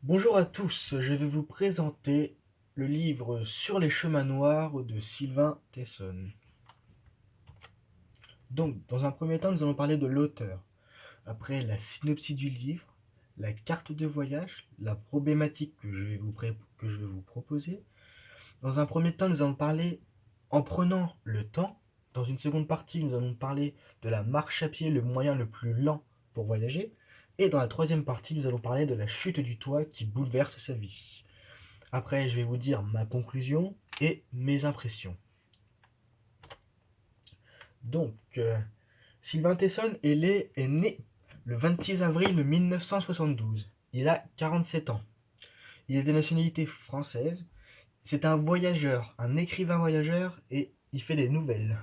Bonjour à tous, je vais vous présenter le livre Sur les chemins noirs de Sylvain Tesson. Donc, dans un premier temps, nous allons parler de l'auteur. Après, la synopsis du livre, la carte de voyage, la problématique que je vais vous proposer. Dans un premier temps, nous allons parler en prenant le temps. Dans une seconde partie, nous allons parler de la marche à pied, le moyen le plus lent pour voyager. Et dans la troisième partie, nous allons parler de la chute du toit qui bouleverse sa vie. Après, je vais vous dire ma conclusion et mes impressions. Donc, Sylvain Tesson est né le 26 avril 1972. Il a 47 ans. Il est de nationalité française. C'est un voyageur, un écrivain voyageur et il fait des nouvelles.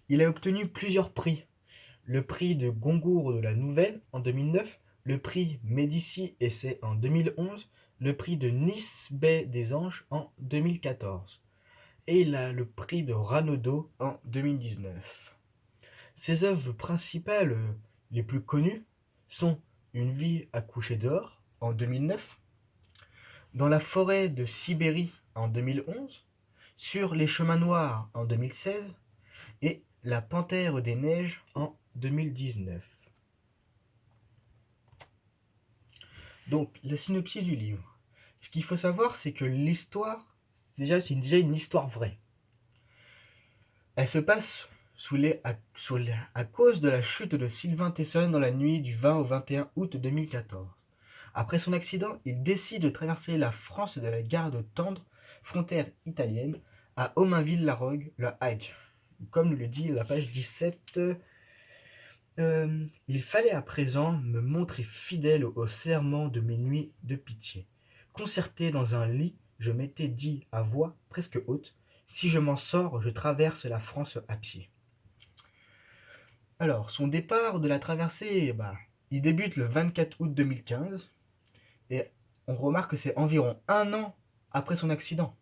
Il a obtenu plusieurs prix. Le prix de Goncourt de la Nouvelle en 2009, le prix Médicis Essai en 2011, le prix de Nice Baie des Anges en 2014. Et il a le prix de Ranaudot en 2019. Ses œuvres principales les plus connues sont Une vie à coucher dehors en 2009, Dans la forêt de Sibérie en 2011, Sur les chemins noirs en 2016 et La panthère des neiges en 2019. Donc la synopsis du livre. Ce qu'il faut savoir, c'est que l'histoire, c'est déjà une histoire vraie. Elle se passe à cause de la chute de Sylvain Tesson dans la nuit du 20 au 21 août 2014. Après son accident, il décide de traverser la France de la gare de Tendre, frontière italienne, à Aumainville-la-Rogue, le Hague. Comme le dit la page 17, il fallait à présent me montrer fidèle au serment de mes nuits de pitié. Concerté dans un lit, je m'étais dit à voix presque haute, si je m'en sors, je traverse la France à pied. Alors, son départ de la traversée, il débute le 24 août 2015 et on remarque que c'est environ un an après son accident.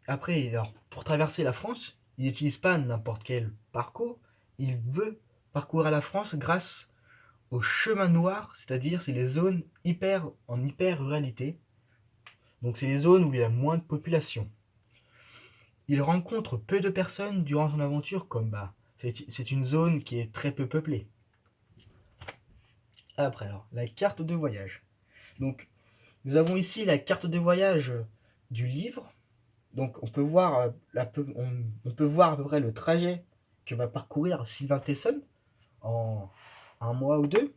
Après, alors, pour traverser la France, il n'utilise pas n'importe quel parcours, il veut parcourir la France grâce au chemin noir, c'est-à-dire c'est les zones en hyper ruralité. Donc c'est les zones où il y a moins de population. Il rencontre peu de personnes durant son aventure, comme c'est une zone qui est très peu peuplée. Après, alors, la carte de voyage. Donc, nous avons ici la carte de voyage du livre. Donc, on peut voir à peu près le trajet que va parcourir Sylvain Tesson en un mois ou deux.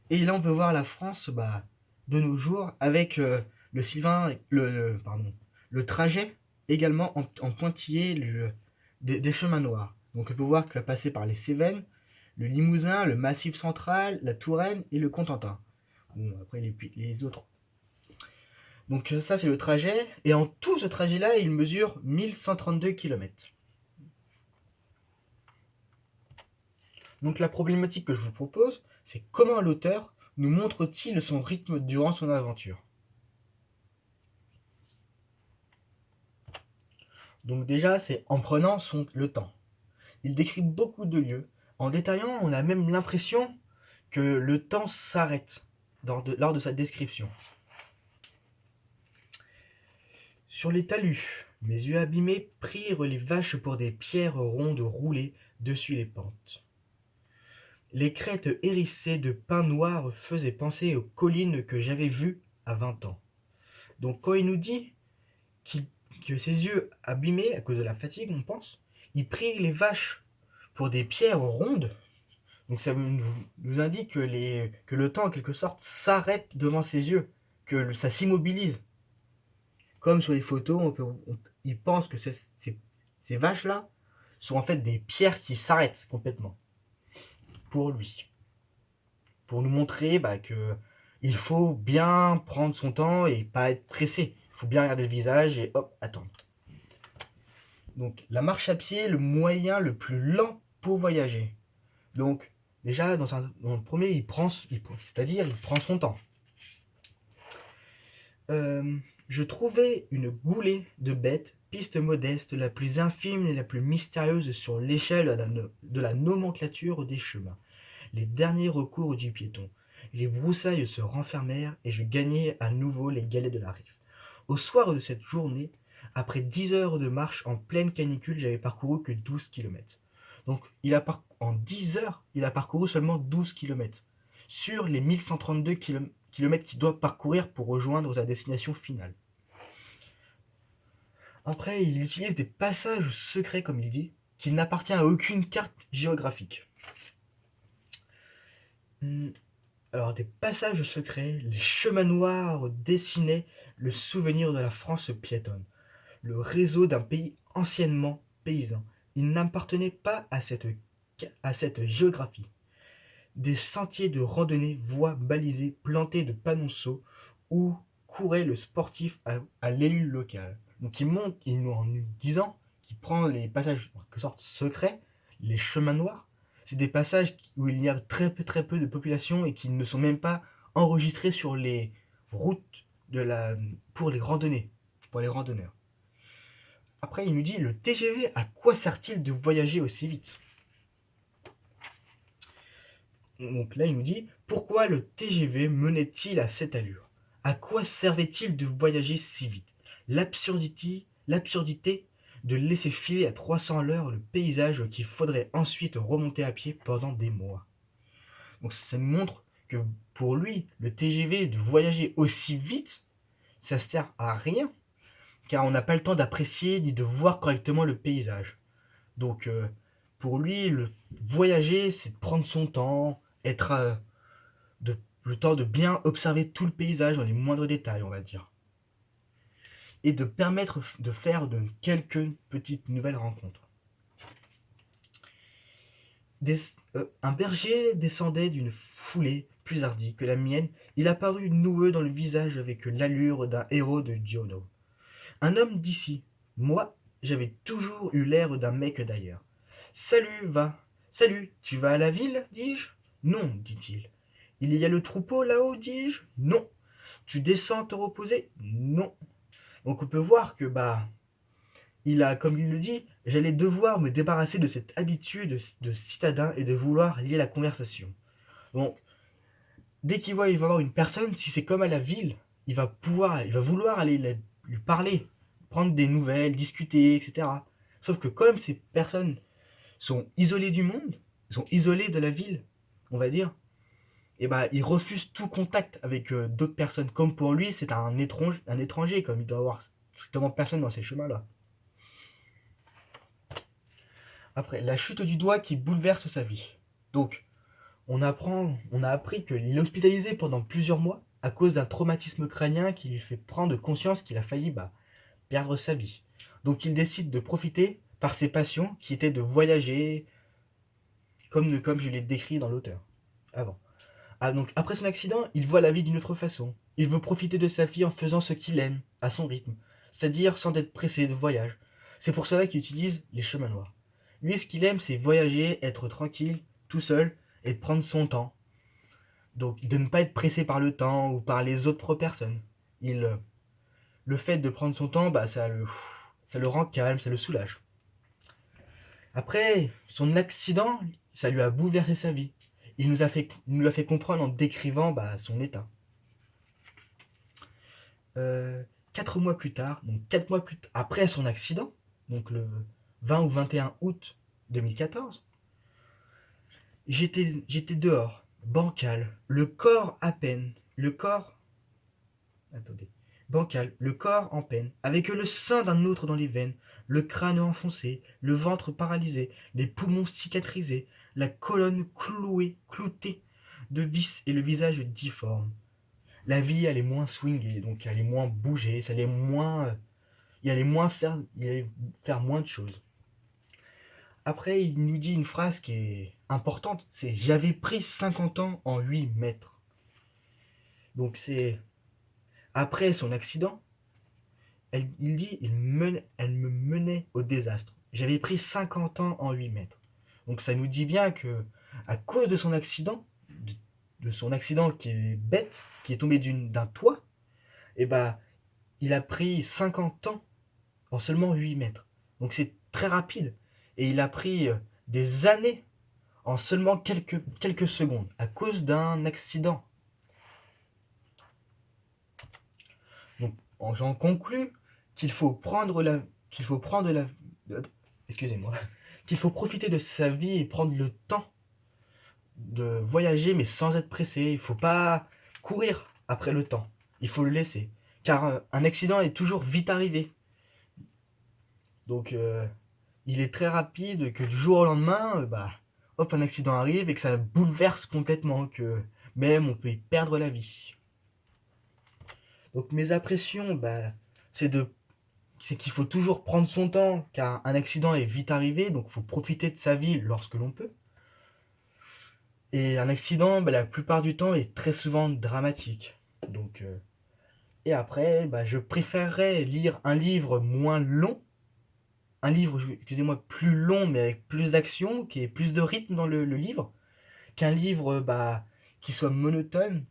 Et là, on peut voir la France de nos jours avec le Sylvain, le trajet également en pointillé des chemins noirs. Donc, on peut voir qu'il va passer par les Cévennes, le Limousin, le Massif central, la Touraine et le Cotentin. Bon, après les autres. Donc ça c'est le trajet, et en tout ce trajet-là, il mesure 1132 km. Donc la problématique que je vous propose, c'est comment l'auteur nous montre-t-il son rythme durant son aventure. Donc déjà, c'est en prenant le temps. Il décrit beaucoup de lieux. En détaillant, on a même l'impression que le temps s'arrête lors de sa description. Sur les talus, mes yeux abîmés prirent les vaches pour des pierres rondes roulées dessus les pentes. Les crêtes hérissées de pins noirs faisaient penser aux collines que j'avais vues à 20 ans. Donc quand il nous dit qu'il- que ses yeux abîmés à cause de la fatigue, on pense, il prit les vaches pour des pierres rondes. Donc ça nous indique que le temps en quelque sorte s'arrête devant ses yeux, que ça s'immobilise. Comme sur les photos, il pense que ces vaches-là sont en fait des pierres qui s'arrêtent complètement pour lui. Pour nous montrer que il faut bien prendre son temps et pas être pressé. Il faut bien regarder le visage et hop, attendre. Donc la marche à pied, le moyen le plus lent pour voyager. Donc déjà dans le premier, c'est-à-dire il prend son temps. Je trouvais une goulée de bêtes, piste modeste, la plus infime et la plus mystérieuse sur l'échelle de la nomenclature des chemins, les derniers recours du piéton. Les broussailles se renfermèrent et je gagnai à nouveau les galets de la rive. Au soir de cette journée, après 10 heures de marche en pleine canicule, j'avais parcouru que 12 kilomètres. Donc en 10 heures, il a parcouru seulement 12 kilomètres sur les 1132 kilomètres qu'il doit parcourir pour rejoindre sa destination finale. Après, il utilise des passages secrets, comme il dit, qui n'appartient à aucune carte géographique. Alors, des passages secrets, les chemins noirs dessinaient le souvenir de la France piétonne, le réseau d'un pays anciennement paysan. Il n'appartenait pas à cette géographie. Des sentiers de randonnée, voies balisées, plantés de panonceaux, où courait le sportif à l'élu local. Donc en nous disant qu'il prend les passages en quelque sorte secrets, les chemins noirs. C'est des passages où il y a très peu de population et qui ne sont même pas enregistrés sur les routes pour les randonnées, pour les randonneurs. Après, il nous dit, le TGV, à quoi sert-il de voyager aussi vite? Donc là, il nous dit, pourquoi le TGV menait-il à cette allure? À quoi servait-il de voyager si vite? L'absurdité de laisser filer à 300 à l'heure le paysage qu'il faudrait ensuite remonter à pied pendant des mois. Donc ça nous montre que pour lui, le TGV, de voyager aussi vite, ça sert à rien, car on n'a pas le temps d'apprécier ni de voir correctement le paysage. Donc pour lui, voyager, c'est de prendre son temps, le temps de bien observer tout le paysage dans les moindres détails, on va dire. Et de permettre de faire de quelques petites nouvelles rencontres. Un berger descendait d'une foulée plus hardie que la mienne. Il apparut noueux dans le visage avec l'allure d'un héros de Giono. Un homme d'ici. Moi, j'avais toujours eu l'air d'un mec d'ailleurs. Salut, tu vas à la ville, dis-je? Non, dit-il. Il y a le troupeau là-haut, dis-je? Non. Tu descends te reposer? Non. Donc on peut voir que comme il le dit, j'allais devoir me débarrasser de cette habitude de citadin et de vouloir lier la conversation. Donc dès il va y avoir une personne, si c'est comme à la ville, il va vouloir aller lui parler, prendre des nouvelles, discuter, etc. Sauf que comme ces personnes sont isolées du monde, sont isolées de la ville, on va dire, et il refuse tout contact avec d'autres personnes. Comme pour lui, c'est un étranger, comme il doit avoir strictement personne dans ces chemins-là. Après, la chute du doigt qui bouleverse sa vie. Donc, on a appris qu'il est hospitalisé pendant plusieurs mois à cause d'un traumatisme crânien qui lui fait prendre conscience qu'il a failli perdre sa vie. Donc il décide de profiter par ses passions qui étaient de voyager, comme je l'ai décrit dans l'auteur avant. Donc après son accident, il voit la vie d'une autre façon. Il veut profiter de sa vie en faisant ce qu'il aime, à son rythme, c'est-à-dire sans être pressé de voyage. C'est pour cela qu'il utilise les chemins noirs. Lui, ce qu'il aime, c'est voyager, être tranquille, tout seul, et de prendre son temps. Donc de ne pas être pressé par le temps ou par les autres personnes. Le fait de prendre son temps, ça le rend calme, ça le soulage. Après, son accident, ça lui a bouleversé sa vie. Il nous l'a fait comprendre en décrivant son état. 4 mois plus tard, donc 4 mois après son accident, donc le 20 ou 21 août 2014, j'étais dehors, bancal, bancal, le corps en peine, avec le sang d'un autre dans les veines, le crâne enfoncé, le ventre paralysé, les poumons cicatrisés, la colonne cloutée de vis et le visage difforme. La vie allait moins swinguer, donc elle allait moins bouger, il allait faire moins de choses. Après, il nous dit une phrase qui est importante, c'est « J'avais pris 50 ans en 8 mètres ». Donc c'est après son accident, il dit elle me menait au désastre. J'avais pris 50 ans en 8 mètres. Donc ça nous dit bien que à cause de son accident, de son accident qui est bête, qui est tombé d'un toit, il a pris 50 ans en seulement 8 mètres. Donc c'est très rapide. Et il a pris des années en seulement quelques secondes à cause d'un accident. J'en conclus qu'il faut prendre la, qu'il faut prendre la, excusez-moi, qu'il faut profiter de sa vie et prendre le temps de voyager, mais sans être pressé. Il faut pas courir après le temps. Il faut le laisser, car un accident est toujours vite arrivé. Donc, il est très rapide que du jour au lendemain, hop, un accident arrive et que ça bouleverse complètement, que même on peut y perdre la vie. Donc mes impressions, c'est de c'est qu'il faut toujours prendre son temps, car un accident est vite arrivé, donc il faut profiter de sa vie lorsque l'on peut. Et un accident, la plupart du temps, est très souvent dramatique. Donc, et après, je préférerais lire un livre moins long, un livre, excusez-moi, plus long, mais avec plus d'action, qui ait plus de rythme dans le livre, qu'un livre qui soit monotone,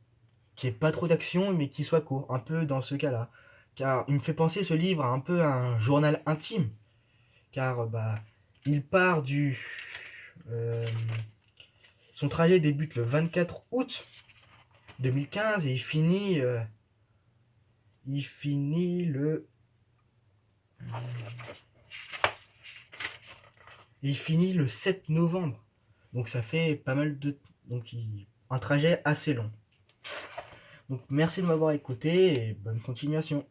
qui ait pas trop d'action, mais qui soit court, un peu dans ce cas-là. Car il me fait penser ce livre un peu à un journal intime, car il part du... euh, son trajet débute le 24 août 2015 et il finit le 7 novembre. Donc ça fait pas mal de... Donc un trajet assez long. Donc merci de m'avoir écouté et bonne continuation.